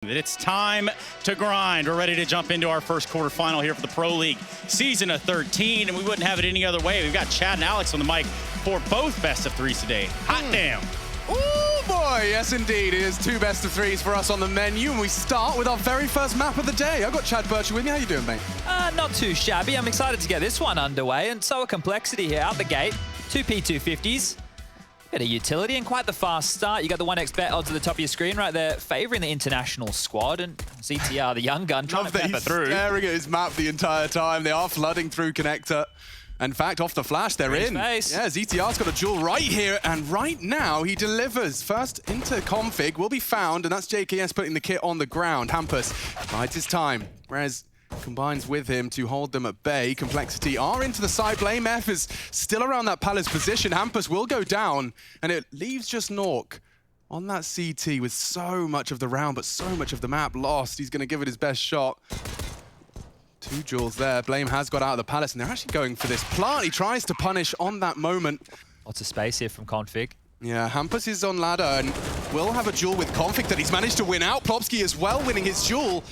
It's time to grind. We're ready to jump into our first quarterfinal here for the Pro League season of 13, and we wouldn't have it any other way. We've got Chad and Alex on the mic for both best of threes today. Hot damn. Oh boy, yes indeed. It is two best of threes for us on the menu, and we start with our very first map of the day. I've got Chad Bircher with me. How you doing, mate? Not too shabby. I'm excited to get this one underway, and so a complexity here out the gate. Two P250s. Bit of utility and quite the fast start. You got the 1x bet odds at the top of your screen right there, favouring the international squad. And ZTR, the young gun, trying to pepper through. Staring at his map the entire time. They are flooding through connector. In fact, off the flash, they're in. Yeah, ZTR's got a duel right here, and right now he delivers. First into config will be found, and that's JKS putting the kit on the ground. Hampus bides his time. Rez combines with him to hold them at bay. Complexity are into the side. Blame F is still around that Palace position. Hampus will go down, and it leaves just Nork on that CT with so much of the round, but so much of the map lost. He's going to give it his best shot. Two duels there. Blame has got out of the Palace, and they're actually going for this plant. He tries to punish on that moment. Lots of space here from Config. Yeah, Hampus is on ladder, and will have a duel with Config that he's managed to win out. Plopsky as well winning his duel.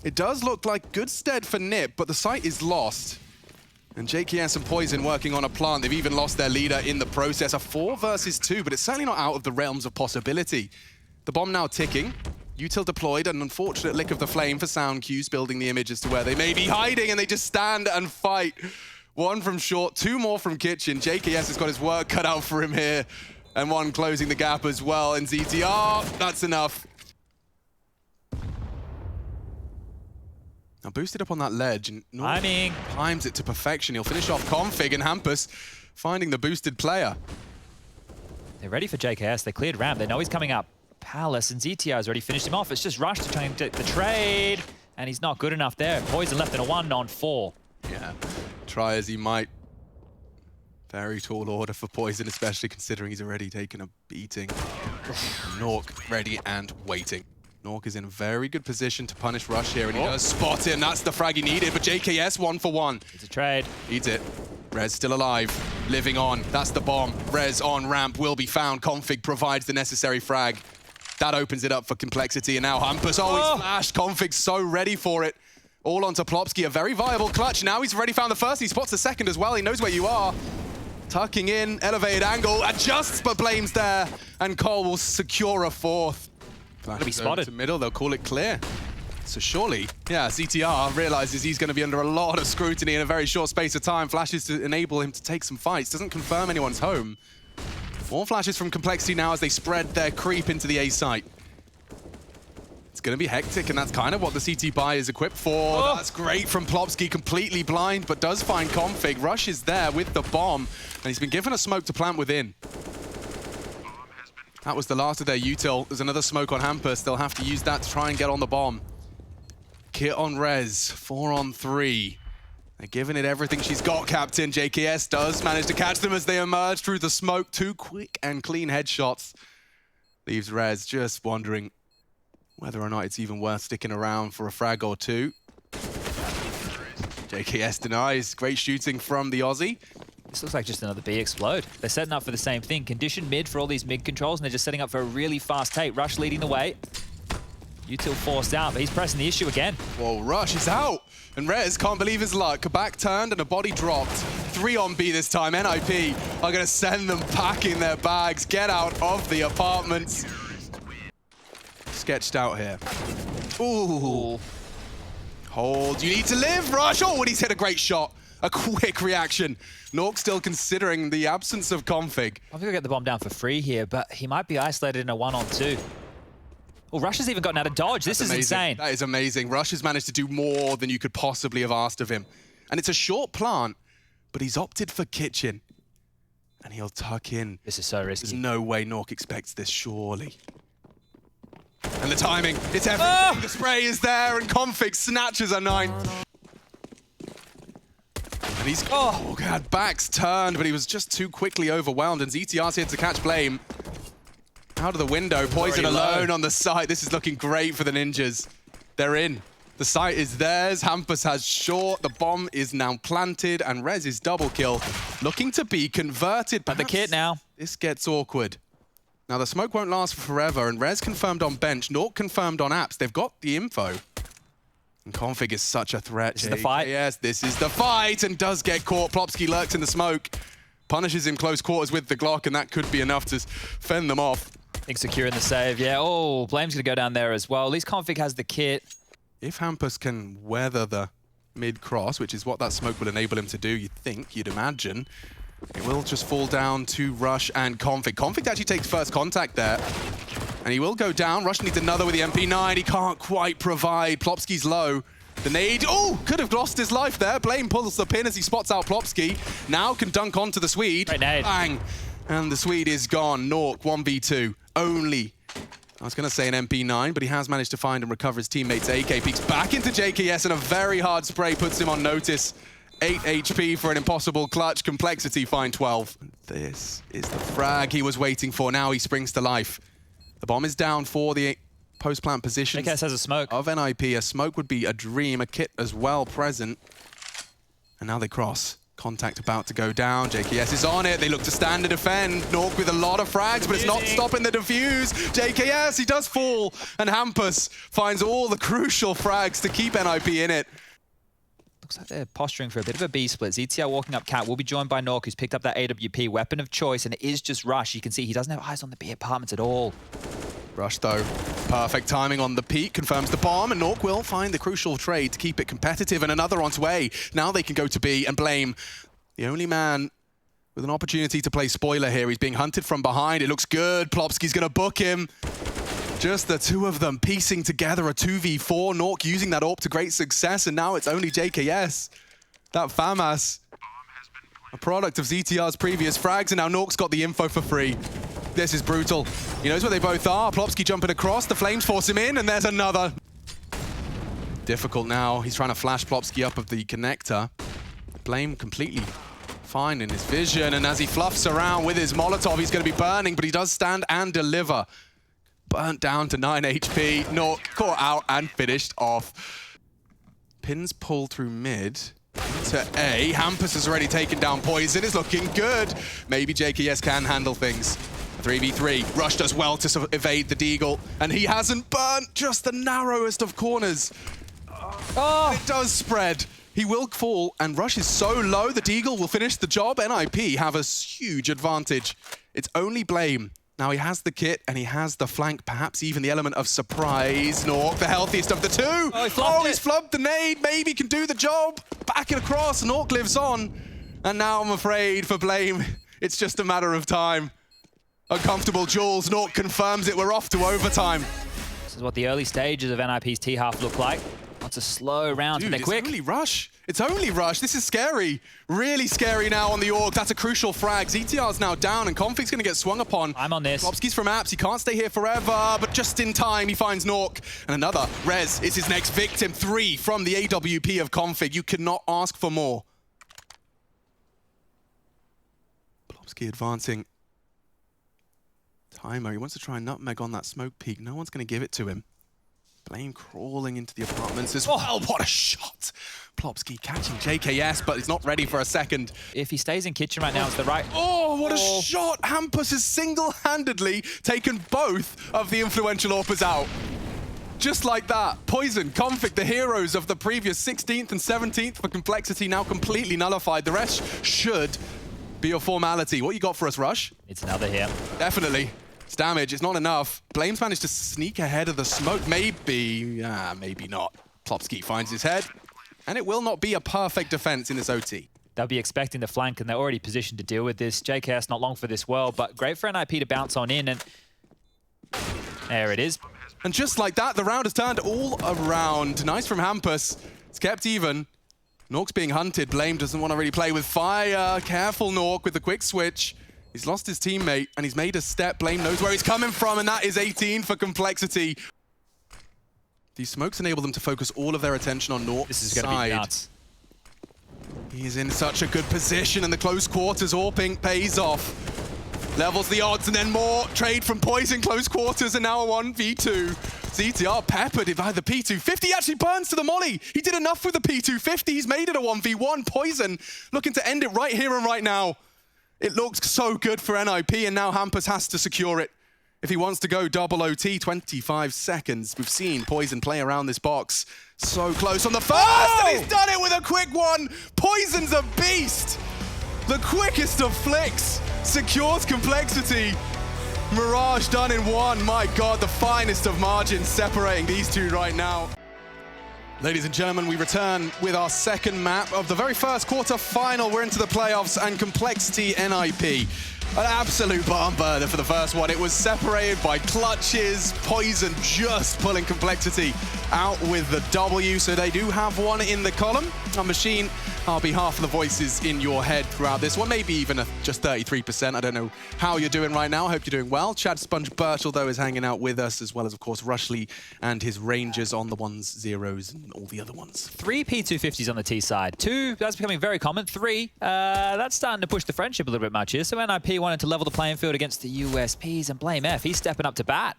It does look like good stead for Nip, but the site is lost. And JKS and Poison working on a plant. They've even lost their leader in the process. A 4 versus 2, but it's certainly not out of the realms of possibility. The bomb now ticking. Util deployed, an unfortunate lick of the flame for sound cues, building the image as to where they may be hiding, and they just stand and fight. One from short, two more from kitchen. JKS has got his work cut out for him here, and one closing the gap as well. And ZTR, that's enough. Now boosted up on that ledge, and times it to perfection. He'll finish off Config, and Hampus finding the boosted player. They're ready for JKS. They cleared ramp. They know he's coming up. Palace, and ZTR has already finished him off. It's just Rush to try and get the trade, and he's not good enough there. Poison left in a 1-on-4. Yeah, try as he might. Very tall order for Poison, especially considering he's already taken a beating. Nork ready and waiting. Nork is in a very good position to punish Rush here, and he does spot it, and that's the frag he needed, but JKS 1 for 1. It's a trade. Eats it. Rez still alive, living on. That's the bomb. Rez on ramp will be found. Config provides the necessary frag. That opens it up for Complexity, and now Hampus, he's flashed. Config's so ready for it. All onto Plopsky, a very viable clutch. Now he's already found the first, he spots the second as well. He knows where you are. Tucking in, elevated angle, adjusts, but Blame's there, and Cole will secure a fourth. Be spotted. To middle, they'll call it clear. So surely, yeah, ZTR realizes he's going to be under a lot of scrutiny in a very short space of time. Flashes to enable him to take some fights. Doesn't confirm anyone's home. More flashes from Complexity now as they spread their creep into the A site. It's going to be hectic, and that's kind of what the CT buy is equipped for. That's great from Plopsky, completely blind, but does find Config. Rush is there with the bomb, and he's been given a smoke to plant within. That was the last of their util. There's another smoke on Hampus. They'll have to use that to try and get on the bomb. Kit on Rez, 4 on 3. They're giving it everything she's got, Captain. JKS does manage to catch them as they emerge through the smoke. 2 quick and clean headshots. Leaves Rez just wondering whether or not it's even worth sticking around for a frag or two. JKS denies. Great shooting from the Aussie. This looks like just another B explode. They're setting up for the same thing. Conditioned mid for all these mid controls, and they're just setting up for a really fast take. Rush leading the way. Util forced out, but he's pressing the issue again. Whoa, Rush is out. And Rez can't believe his luck. Back turned and a body dropped. 3 on B this time. NIP are going to send them packing their bags. Get out of the apartments. Sketched out here. Ooh. Hold. You need to live, Rush. Oh, and he's hit a great shot. A quick reaction. Nork still considering the absence of Config. I'm going to get the bomb down for free here, but he might be isolated in a 1-on-2. Well, Rush has even gotten out of dodge. This is insane. That is amazing. Rush has managed to do more than you could possibly have asked of him. And it's a short plant, but he's opted for kitchen. And he'll tuck in. This is so risky. There's no way Nork expects this, surely. And the timing, it's everything. The spray is there, and Config snatches a 9. And he's, God, back's turned, but he was just too quickly overwhelmed, and ZTR's here to catch Blame. Out of the window, Poison alone on the site. This is looking great for the Ninjas. They're in. The site is theirs. Hampus has short. The bomb is now planted, and Rez is double kill. Looking to be converted. But the kit now. This gets awkward. Now, the smoke won't last forever, and Rez confirmed on bench, Nork confirmed on apps. They've got the info. And Config is such a threat. This is the fight. Yes, this is the fight, and does get caught. Plopsky lurks in the smoke, punishes him close quarters with the Glock, and that could be enough to fend them off. I think securing the save, yeah. Oh, Blame's going to go down there as well. At least Config has the kit. If Hampus can weather the mid-cross, which is what that smoke will enable him to do, you'd imagine, it will just fall down to Rush and Config. Config actually takes first contact there, and he will go down. Rush needs another with the MP9. He can't quite provide. Plopsky's low. The nade, oh, could have lost his life there. Blame pulls the pin as he spots out Plopsky. Now can dunk onto the Swede. Great nade. Bang. And the Swede is gone. Nork, 1v2. Only, I was going to say an MP9, but he has managed to find and recover his teammates. AK peeks back into JKS, and a very hard spray puts him on notice. 8 HP for an impossible clutch. Complexity find 12. This is the frag he was waiting for. Now he springs to life. The bomb is down for the post-plant positions JKS has a smoke. of NIP. A smoke would be a dream, a kit as well present. And now they cross. Contact about to go down. JKS is on it. They look to stand and defend. Nork with a lot of frags, but it's not stopping the defuse. JKS, he does fall. And Hampus finds all the crucial frags to keep NIP in it. Looks like they're posturing for a bit of a B split. ZTR walking up cat will be joined by Nork, who's picked up that AWP weapon of choice, and it is just Rush. You can see he doesn't have eyes on the B apartments at all. Rush, though, perfect timing on the peak, confirms the bomb, and Nork will find the crucial trade to keep it competitive, and another on its way. Now they can go to B and Blame, the only man with an opportunity to play spoiler here. He's being hunted from behind. It looks good. Plopsky's going to book him. Just the two of them piecing together a 2v4. Nork using that AWP to great success, and now it's only JKS. That FAMAS, a product of ZTR's previous frags, and now Nork's got the info for free. This is brutal. He knows where they both are. Plopsky jumping across. The flames force him in, and there's another. Difficult now. He's trying to flash Plopsky up of the connector. Blame completely fine in his vision, and as he fluffs around with his Molotov, he's going to be burning, but he does stand and deliver. Burnt down to 9 HP. Nork caught out and finished off. Pins pull through mid to A. Hampus has already taken down Poison. It's looking good. Maybe JKS can handle things. 3v3. Rush does well to evade the Deagle, and he hasn't burnt just the narrowest of corners. Oh. It does spread. He will fall, and Rush is so low, the Deagle will finish the job. NIP have a huge advantage. It's only Blame. Now he has the kit, and he has the flank, perhaps even the element of surprise. Nork, the healthiest of the two. Oh, he's flubbed the nade. Maybe can do the job. Back it across. Nork lives on. And now I'm afraid for Blame, it's just a matter of time. Uncomfortable Jules. Nork confirms it. We're off to overtime. This is what the early stages of NIP's T-half look like. Lots of slow rounds, but they're quick. It's only Rush. It's only Rush. This is scary. Really scary now on the Org. That's a crucial frag. ZTR's now down, and Config's going to get swung upon. I'm on this. Plopsky's from apps. He can't stay here forever, but just in time, he finds Nork. And another. Rez is his next victim. 3 from the AWP of Config. You cannot ask for more. Plopsky advancing. Timer. He wants to try and nutmeg on that smoke peak. No one's going to give it to him. Blame crawling into the apartments as well. What a shot! Plopsky catching JKS, but he's not ready for a second. If he stays in kitchen right now, it's the right... Oh, what a shot! Hampus has single-handedly taken both of the influential AWPers out. Just like that. Poison, Config, the heroes of the previous 16th and 17th for complexity now completely nullified. The rest should be a formality. What you got for us, Rush? It's another here. Definitely. It's damage. It's not enough. Blame's managed to sneak ahead of the smoke. Maybe not. Plopsky finds his head. And it will not be a perfect defense in this OT. They'll be expecting the flank, and they're already positioned to deal with this. JKS not long for this world, but great for NIP to bounce on in, and there it is. And just like that, the round has turned all around. Nice from Hampus. It's kept even. Nork's being hunted. Blame doesn't want to really play with fire. Careful, Nork, with the quick switch. He's lost his teammate, and he's made a step. Blame knows where he's coming from, and that is 18 for complexity. These smokes enable them to focus all of their attention on Nork's side. This is going to be nuts. He's in such a good position, and the close quarters AWPing pays off. Levels the odds, and then more trade from Poison close quarters, and now a 1v2. ZTR peppered by the P250. He actually burns to the molly. He did enough with the P250. He's made it a 1v1. Poison looking to end it right here and right now. It looks so good for NIP, and now Hampus has to secure it. if he wants to go double OT, 25 seconds. We've seen Poison play around this box. So close on the first, and he's done it with a quick one. Poison's a beast. The quickest of flicks secures complexity. Mirage done in one. My God, the finest of margins separating these two right now. Ladies and gentlemen, we return with our second map of the very first quarter final. We're into the playoffs and Complexity NIP. An absolute barn burner for the first one. It was separated by clutches, Poison just pulling Complexity out with the W, so they do have one in the column. A Machine, I'll be half of the voices in your head throughout this one, maybe even just 33%. I don't know how you're doing right now. I hope you're doing well. Chad Sponge Birchall, though, is hanging out with us, as well as, of course, Rushley and his Rangers on the ones, zeros, and all the other ones. 3 P250s on the T side. 2, that's becoming very common. 3, that's starting to push the friendship a little bit much here. So NIP wanted to level the playing field against the USPs, and Blame F, he's stepping up to bat.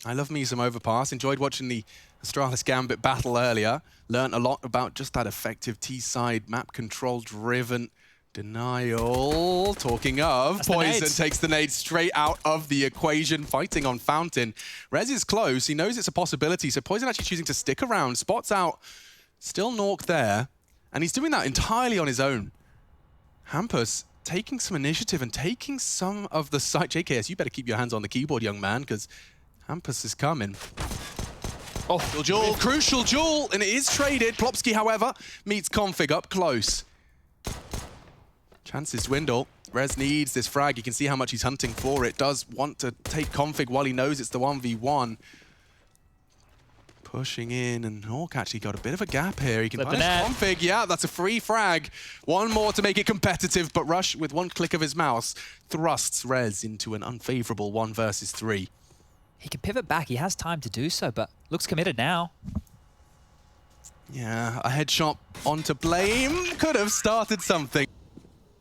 I love me some Overpass. Enjoyed watching the Astralis Gambit battle earlier. Learned a lot about just that effective T-side map control driven denial. Talking of, That's Poison takes the nade straight out of the equation, fighting on Fountain. Rez is close. He knows it's a possibility. So Poison actually choosing to stick around. Spots out. Still Nork there. And he's doing that entirely on his own. Hampus taking some initiative and taking some of the site. JKS, you better keep your hands on the keyboard, young man, because Hampus is coming. Oh, duel, crucial duel, and it is traded. Plopsky, however, meets Config up close. Chances dwindle. Rez needs this frag. You can see how much he's hunting for it. Does want to take Config while he knows it's the 1v1. Pushing in, and Hawk actually got a bit of a gap here. He can punish Config. Yeah, that's a free frag. One more to make it competitive, but Rush, with one click of his mouse, thrusts Rez into an unfavorable 1 versus 3. He can pivot back. He has time to do so, but looks committed now. Yeah, a headshot onto Blame could have started something.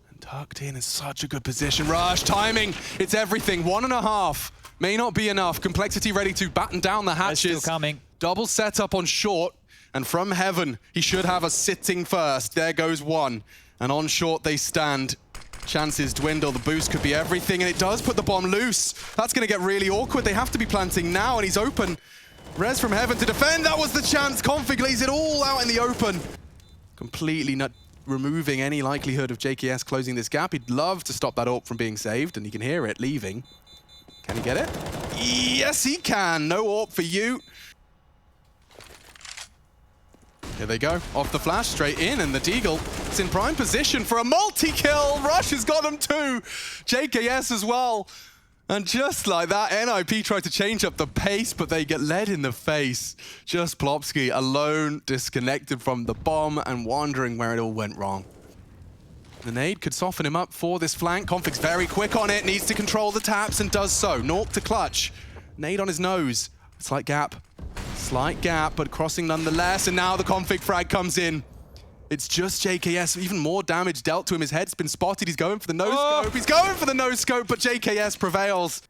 And tucked in such a good position. Rush, timing, it's everything. 1.5 may not be enough. Complexity ready to batten down the hatches. Still coming. Double setup on short, and from heaven, he should have a sitting first. There goes one, and on short they stand. Chances dwindle, the boost could be everything, and it does put the bomb loose. That's gonna get really awkward. They have to be planting now, and he's open. Rez from heaven to defend, that was the chance. Config lays it all out in the open. Completely not removing any likelihood of JKS closing this gap. He'd love to stop that AWP from being saved, and you can hear it leaving. Can he get it? Yes, he can. No AWP for you. Here they go, off the flash, straight in, and the Deagle is in prime position for a multi-kill. Rush has got him too. JKS as well. And just like that, NIP tried to change up the pace, but they get led in the face. Just Plopsky alone, disconnected from the bomb and wondering where it all went wrong. The nade could soften him up for this flank. Config's very quick on it, needs to control the taps and does so. Nork to clutch. Nade on his nose. Slight gap, but crossing nonetheless, and now the Config frag comes in. It's just JKS, even more damage dealt to him. His head's been spotted, he's going for the no-scope. He's going for the no-scope, but JKS prevails.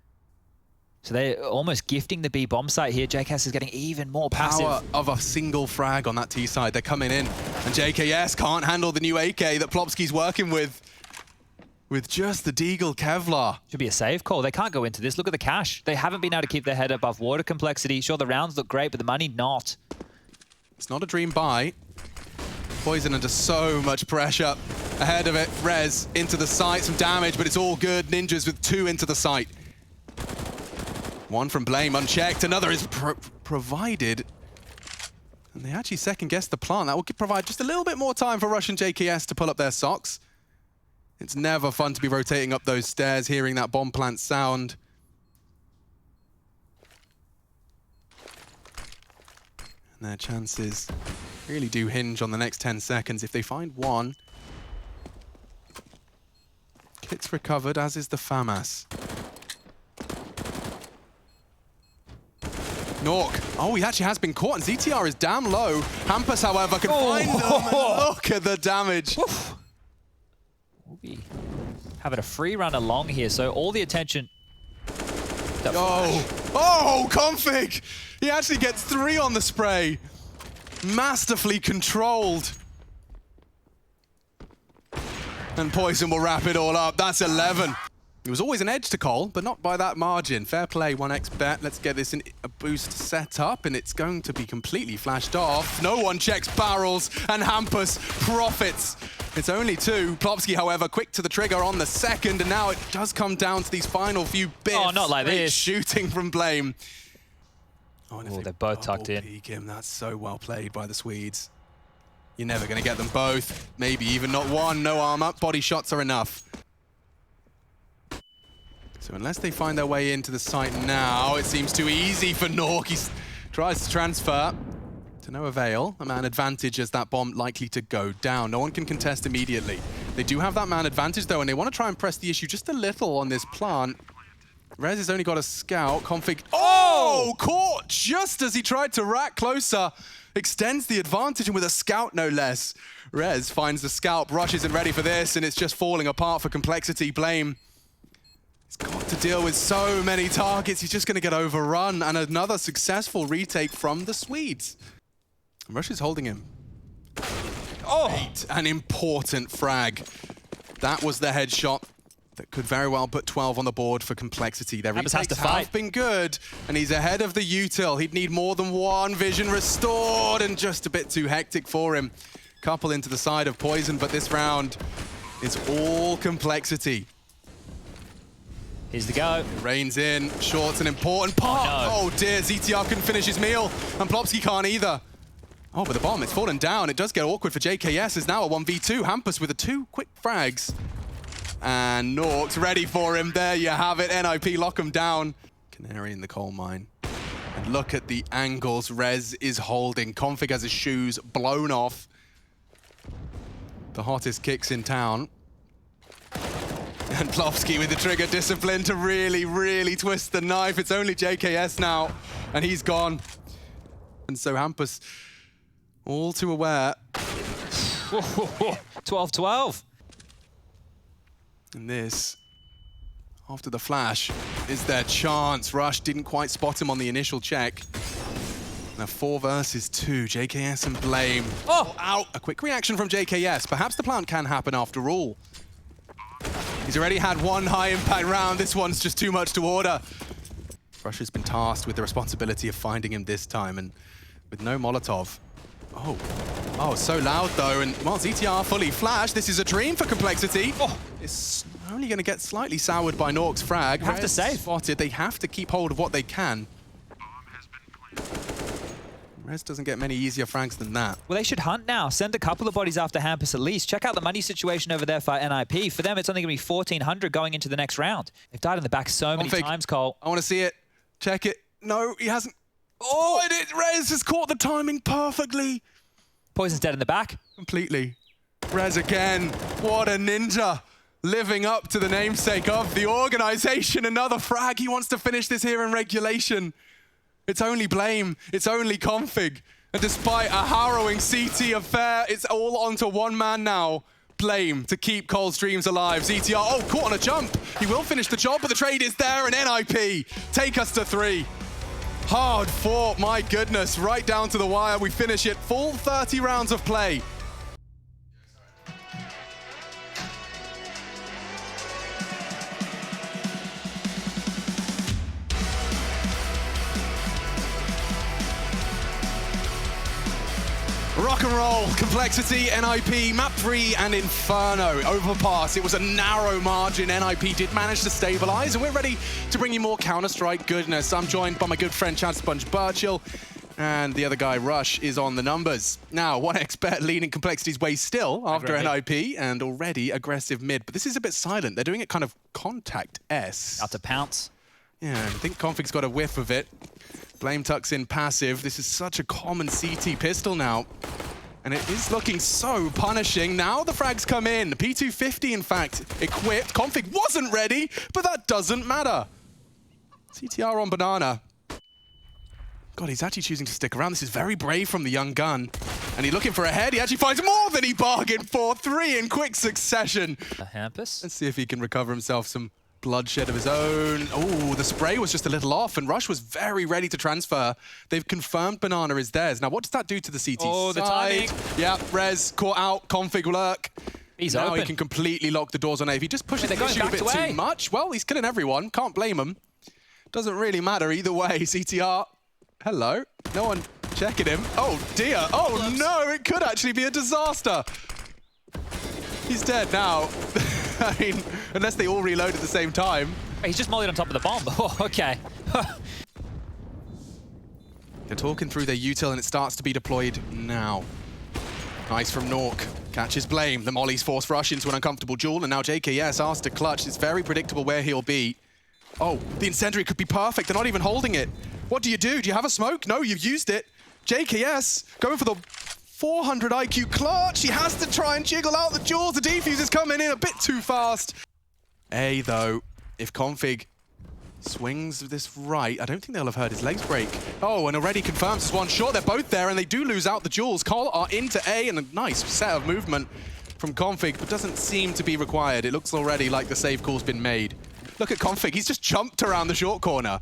So they're almost gifting the B bomb site here. JKS is getting even more passive. Power of a single frag on that T side. They're coming in, and JKS can't handle the new AK that Plopsky's working with just the Deagle Kevlar. Should be a save call. They can't go into this. Look at the cash. They haven't been able to keep their head above water. Complexity. Sure, the rounds look great, but the money not. It's not a dream buy. Poison under so much pressure. Ahead of it, Rez into the site. Some damage, but it's all good. Ninjas with 2 into the site. One from Blame, unchecked. Another is provided. And they actually second-guessed the plant. That will provide just a little bit more time for Rush and JKS to pull up their socks. It's never fun to be rotating up those stairs, hearing that bomb plant sound. And their chances really do hinge on the next 10 seconds. If they find one, kit's recovered, as is the FAMAS. Nork. Oh, he actually has been caught, and ZTR is damn low. Hampus, however, can find them. And look at the damage. Oof. We'll be having a free run along here, so all the attention. Oh, Config! He actually gets 3 on the spray. Masterfully controlled. And Poison will wrap it all up. That's 11. It was always an edge to Cole, but not by that margin. Fair play, 1xbet. Let's get this in a boost set up, and it's going to be completely flashed off. No one checks barrels, and Hampus profits. It's only 2. Plopsky, however, quick to the trigger on the second, and now it does come down to these final few bits. Oh, not like this. Shooting from Blame. Oh, they're both tucked in. Peek him. That's so well played by the Swedes. You're never going to get them both. Maybe even not one. No armor. Body shots are enough. So unless they find their way into the site now, it seems too easy for Nork. He tries to transfer to no avail. A man advantage as that bomb likely to go down. No one can contest immediately. They do have that man advantage though, and they want to try and press the issue just a little on this plant. Rez has only got a scout. Config. Oh! Caught just as he tried to rack closer. Extends the advantage, and with a scout no less. Rez finds the scalp, rushes and ready for this, and it's just falling apart for Complexity. Blame. He's got to deal with so many targets. He's just going to get overrun, and another successful retake from the Swedes. And Rush is holding him. Oh! An important frag. That was the headshot that could very well put 12 on the board for Complexity. Their retakes have been good, and he's ahead of the util. He'd need more than one. Vision restored, and just a bit too hectic for him. Couple into the side of Poison, but this round is all Complexity. Here's the go. It rains in. Short's an important part. Oh dear, ZTR couldn't finish his meal, and Plopsky can't either. Oh, but the bomb, it's fallen down. It does get awkward for JKS. It's now a 1v2. Hampus with the 2 quick frags. And Nork's ready for him. There you have it. NIP lock him down. Canary in the coal mine. And look at the angles Rez is holding. Config has his shoes blown off. The hottest kicks in town. And Plopsky with the trigger discipline to really, really twist the knife. It's only JKS now, and he's gone. And so Hampus, all too aware. 12-12. And this, after the flash, is their chance. Rush didn't quite spot him on the initial check. Now 4 versus 2, JKS and Blame. Oh, out! A quick reaction from JKS. Perhaps the plant can happen after all. He's already had 1 high-impact round. This one's just too much to order. Rush has been tasked with the responsibility of finding him this time, and with no Molotov. Oh, so loud though, and well, ZTR fully flashed. This is a dream for Complexity. Oh, it's only going to get slightly soured by Nork's frag. Have to say, spotted. They have to keep hold of what they can. Rez doesn't get many easier frags than that. Well, they should hunt now. Send a couple of bodies after Hampus at least. Check out the money situation over there for NIP. For them, it's only going to be 1,400 going into the next round. They've died in the back so many times, Cole. I want to see it. Check it. No, he hasn't. Oh, Rez has caught the timing perfectly. Poison's dead in the back. Completely. Rez again. What a ninja. Living up to the namesake of the organization. Another frag. He wants to finish this here in regulation. It's only Blame. It's only Config. And despite a harrowing CT affair, it's all onto one man now. Blame to keep Cole's dreams alive. ZTR, oh, caught on a jump. He will finish the job, but the trade is there, and NIP take us to 3. Hard fought, my goodness. Right down to the wire. We finish it. Full 30 rounds of play. Rock and roll, Complexity, NIP, map 3 and Inferno. Overpass, it was a narrow margin. NIP did manage to stabilize, and we're ready to bring you more Counter-Strike goodness. I'm joined by my good friend Chad Sponge Birchill, and the other guy, Rush, is on the numbers. Now, 1xbet leaning Complexity's way still after NIP, and already aggressive mid. But this is a bit silent. They're doing it kind of contact-esque. Out to pounce. Yeah, I think Config's got a whiff of it. Blame tucks in passive. This is such a common CT pistol now. And it is looking so punishing. Now the frags come in. P250, in fact, equipped. Config wasn't ready, but that doesn't matter. CTR on Banana. God, he's actually choosing to stick around. This is very brave from the young gun. And he's looking for a head. He actually finds more than he bargained for. 3 in quick succession. Hampus. Let's see if he can recover himself some bloodshed of his own. Oh, the spray was just a little off, and Rush was very ready to transfer. They've confirmed Banana is theirs. Now, what does that do to the CT side? The timing. Yeah, Rez caught out, Config lurk. He's now open. He can completely lock the doors on A. If he just pushes the issue a bit too much, well, he's killing everyone. Can't blame him. Doesn't really matter either way. CTR, hello. No one checking him. Oh, dear. Oh, no, it could actually be a disaster. He's dead now. I mean, unless they all reload at the same time. He's just mollied on top of the bomb. Oh, okay. They're talking through their util and it starts to be deployed now. Nice from Nork. Catches Blame. The mollies force rush into an uncomfortable duel, and now JKS asked to clutch. It's very predictable where he'll be. Oh, the incendiary could be perfect. They're not even holding it. What do? Do you have a smoke? No, you've used it. JKS going for the 400 IQ clutch. He has to try and jiggle out the duels. The defuse is coming in a bit too fast. A, though, if Config swings this right, I don't think they'll have heard his legs break. Oh, and already confirms it's one shot. They're both there, and they do lose out the duels. Cole are into A, and a nice set of movement from Config, but doesn't seem to be required. It looks already like the save call's been made. Look at Config. He's just jumped around the short corner.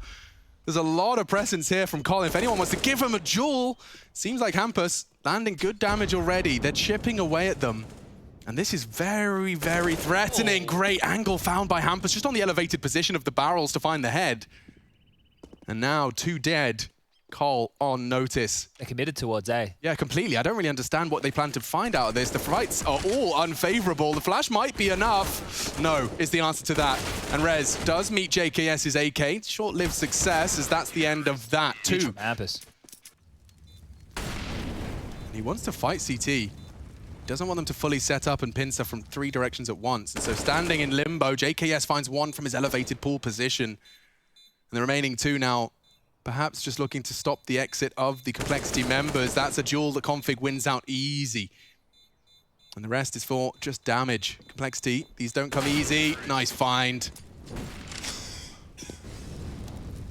There's a lot of presence here from Colin. If anyone wants to give him a duel, seems like Hampus landing good damage already. They're chipping away at them. And this is very, very threatening. Oh. Great angle found by Hampus, just on the elevated position of the barrels to find the head. And now, 2 dead. Cole on notice. They're committed towards A. Yeah, completely. I don't really understand what they plan to find out of this. The fights are all unfavorable. The flash might be enough. No, is the answer to that. And Rez does meet JKS's AK. Short-lived success, as that's the end of that, too. Huge from Hampus. He wants to fight CT. Doesn't want them to fully set up and pincer from 3 directions at once. And so standing in limbo, JKS finds one from his elevated pool position. And the remaining 2 now perhaps just looking to stop the exit of the Complexity members. That's a duel that Config wins out easy. And the rest is for just damage. Complexity, these don't come easy. Nice find.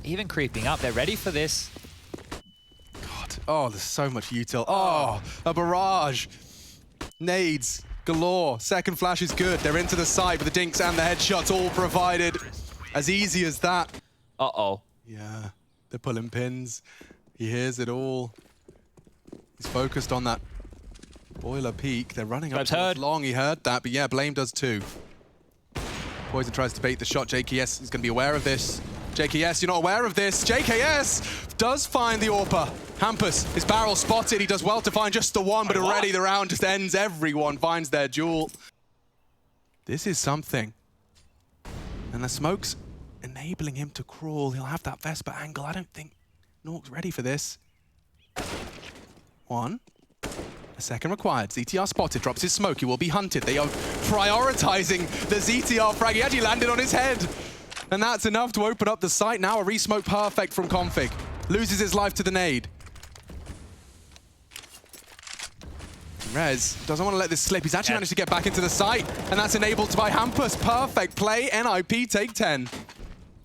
Even creeping up, they're ready for this. God, oh, there's so much util. Oh, a barrage. Nades galore. Second flash is good. They're into the side with the dinks and the headshots all provided. As easy as that. Uh-oh. Yeah, they're pulling pins. He hears it all. He's focused on that boiler peak. They're running up towards long. He heard that, but yeah, Blame does too. Poison tries to bait the shot. JKS is going to be aware of this. JKS, you're not aware of this. JKS does find the AWPer. Hampus, his barrel spotted. He does well to find just the one, but already the round just ends. Everyone finds their duel. This is something. And the smoke's enabling him to crawl. He'll have that Vesper angle. I don't think Nork's ready for this. 1. A second required. ZTR spotted, drops his smoke. He will be hunted. They are prioritizing the ZTR frag. He actually landed on his head. And that's enough to open up the site. Now a re-smoke perfect from Config. Loses his life to the nade. Rez doesn't want to let this slip. He's actually managed to get back into the site. And that's enabled by Hampus. Perfect play. NIP take 10.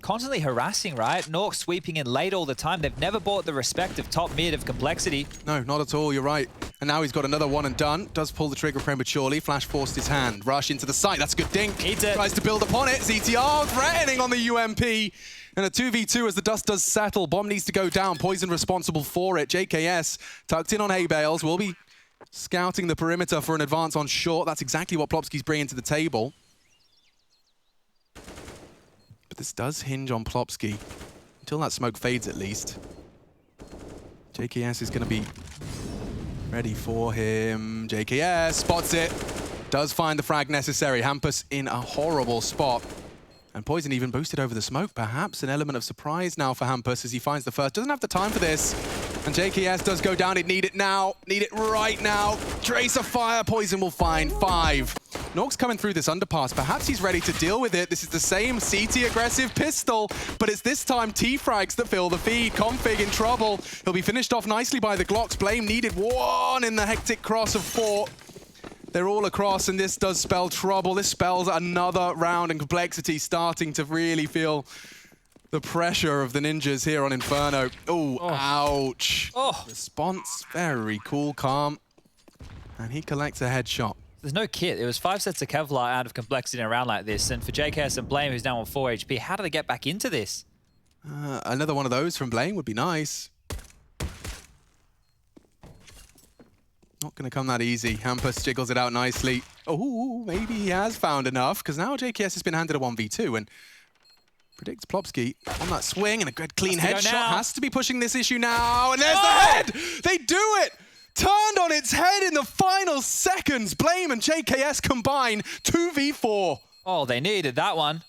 Constantly harassing, right? Nork sweeping in late all the time. They've never bought the respect of top mid of Complexity. No, not at all. You're right. And now he's got another one and done. Does pull the trigger prematurely. Flash forced his hand. Rush into the site. That's a good dink. Tries to build upon it. ZTR threatening on the UMP. And a 2v2 as the dust does settle. Bomb needs to go down. Poison responsible for it. JKS tucked in on hay bales. Will be scouting the perimeter for an advance on short. That's exactly what Plopski's bringing to the table. But this does hinge on Plopski. Until that smoke fades at least. JKS is going to be ready for him. JKS spots it. Does find the frag necessary. Hampus in a horrible spot. And Poison even boosted over the smoke. Perhaps an element of surprise now for Hampus as he finds the first. Doesn't have the time for this. And JKS does go down. He'd need it now. Need it right now. Trace of fire. Poison will find 5. Nork's coming through this underpass. Perhaps he's ready to deal with it. This is the same CT aggressive pistol, but it's this time T-frags that fill the feed. Config in trouble. He'll be finished off nicely by the Glocks. Blame needed 1 in the hectic cross of 4. They're all across, and this does spell trouble. This spells another round, and Complexity starting to really feel the pressure of the ninjas here on Inferno. Ooh, ouch. Response, very cool, calm. And he collects a headshot. There's no kit. It was 5 sets of Kevlar out of Complexity in a round like this. And for JKS and Blame, who's now on 4 HP, how do they get back into this? Another one of those from Blame would be nice. Not going to come that easy. Hampus jiggles it out nicely. Oh, maybe he has found enough, because now JKS has been handed a 1v2 and predicts Plopsky on that swing, and a good clean headshot. Has to be pushing this issue now, and there's the head! They do it! Turned on its head in the final seconds. Blame and JKS combine 2v4. Oh, they needed that one.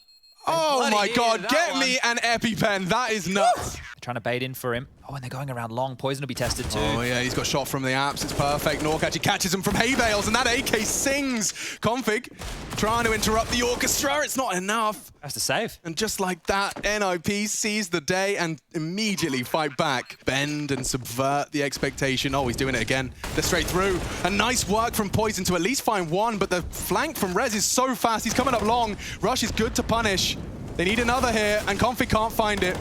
Oh my God, get me an EpiPen. That is nuts. Trying to bait in for him. Oh, and they're going around long. Poison will be tested too. Oh yeah, he's got shot from the apps. It's perfect. Nork actually catches him from hay bales, and that AK sings. Config trying to interrupt the orchestra. It's not enough. That's the save. And just like that, NIP sees the day and immediately fight back. Bend and subvert the expectation. Oh, he's doing it again. They're straight through. And nice work from Poison to at least find one, but the flank from Rez is so fast. He's coming up long. Rush is good to punish. They need another here, and Config can't find it.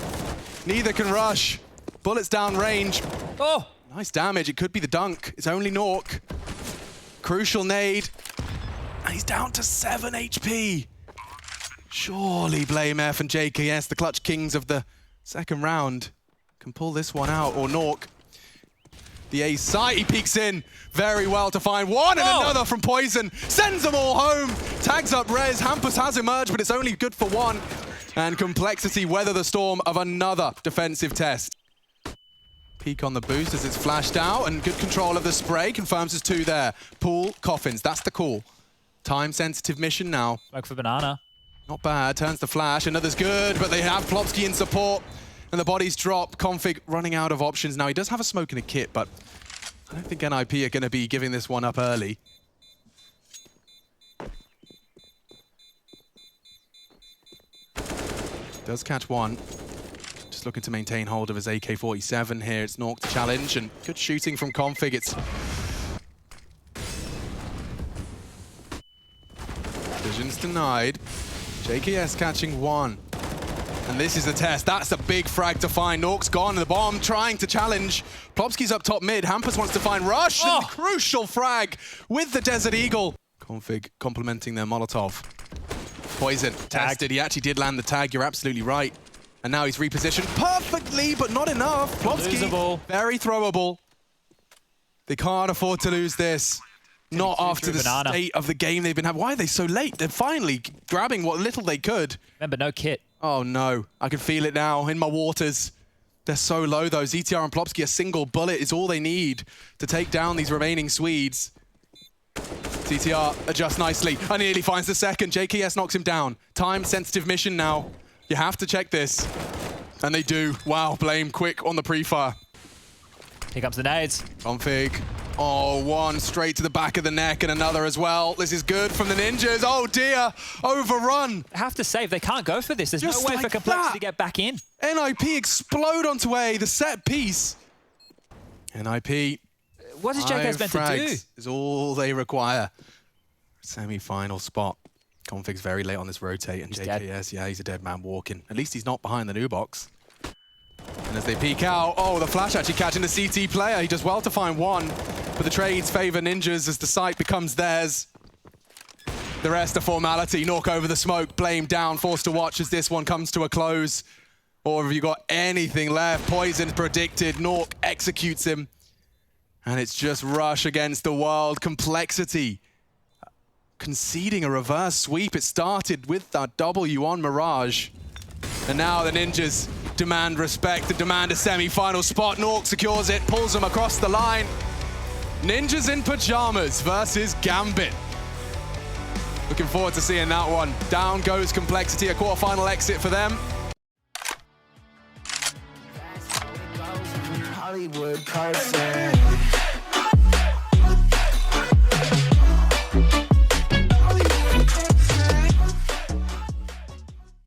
Neither can Rush. Bullets down range. Oh! Nice damage. It could be the dunk. It's only Nork. Crucial nade. And he's down to 7 HP. Surely Blame F and JKS, the clutch kings of the second round, can pull this one out. Or Nork. The A site, he peeks in very well to find one, and another from Poison. Sends them all home. Tags up Rez. Hampus has emerged, but it's only good for one. And Complexity weather the storm of another defensive test. Peek on the boost as it's flashed out, and good control of the spray. Confirms there's two there. Pool, Coffins, that's the call. Time-sensitive mission now. Smoke for Banana. Not bad, turns the flash. Another's good, but they have Plopsky in support. And the bodies drop. Config running out of options now. He does have a smoke and a kit, but I don't think NIP are going to be giving this one up early. Does catch one. Just looking to maintain hold of his AK-47 here. It's Nork to challenge, and good shooting from Config. It's vision's denied. JKS catching one. And this is the test. That's a big frag to find. Nork's gone, and the bomb trying to challenge. Plopsky's up top mid. Hampus wants to find Rush. And crucial frag with the Desert Eagle. Config complementing their Molotov. Poison tested. He actually did land the tag. You're absolutely right. And now he's repositioned perfectly, but not enough. Plopsky, very throwable. They can't afford to lose this. Not after the state of the game they've been having. Why are they so late? They're finally grabbing what little they could. Remember, no kit. Oh no, I can feel it now in my waters. They're so low though. ZTR and Plopsky, a single bullet is all they need to take down these remaining Swedes. ZTR adjusts nicely and nearly finds the second. JKS knocks him down. Time-sensitive mission now. You have to check this. And they do. Wow, Blame quick on the pre-fire. Here comes the nades. Config. Oh, one straight to the back of the neck and another as well. This is good from the Ninjas. Oh dear, overrun. They have to save. They can't go for this. There's no way for Complexity to get back in. NIP explode onto A, the set piece. NIP. What is JKS meant to do? Is all they require. Semi-final spot. Config's very late on this rotate, and JKS, yeah, he's a dead man walking. At least he's not behind the new box. And as they peek out, oh, the flash actually catching the CT player. He does well to find one, but the trades favor Ninjas as the site becomes theirs. The rest are formality. Nork over the smoke, Blame down, forced to watch as this one comes to a close. Or have you got anything left? Poison predicted, Nork executes him. And it's just Rush against the world. Complexity conceding a reverse sweep. It started with that W on Mirage. And now the Ninjas demand respect and demand a semi-final spot. Nork secures it, pulls them across the line. Ninjas in pajamas versus Gambit. Looking forward to seeing that one. Down goes Complexity, a quarterfinal exit for them. Hollywood person.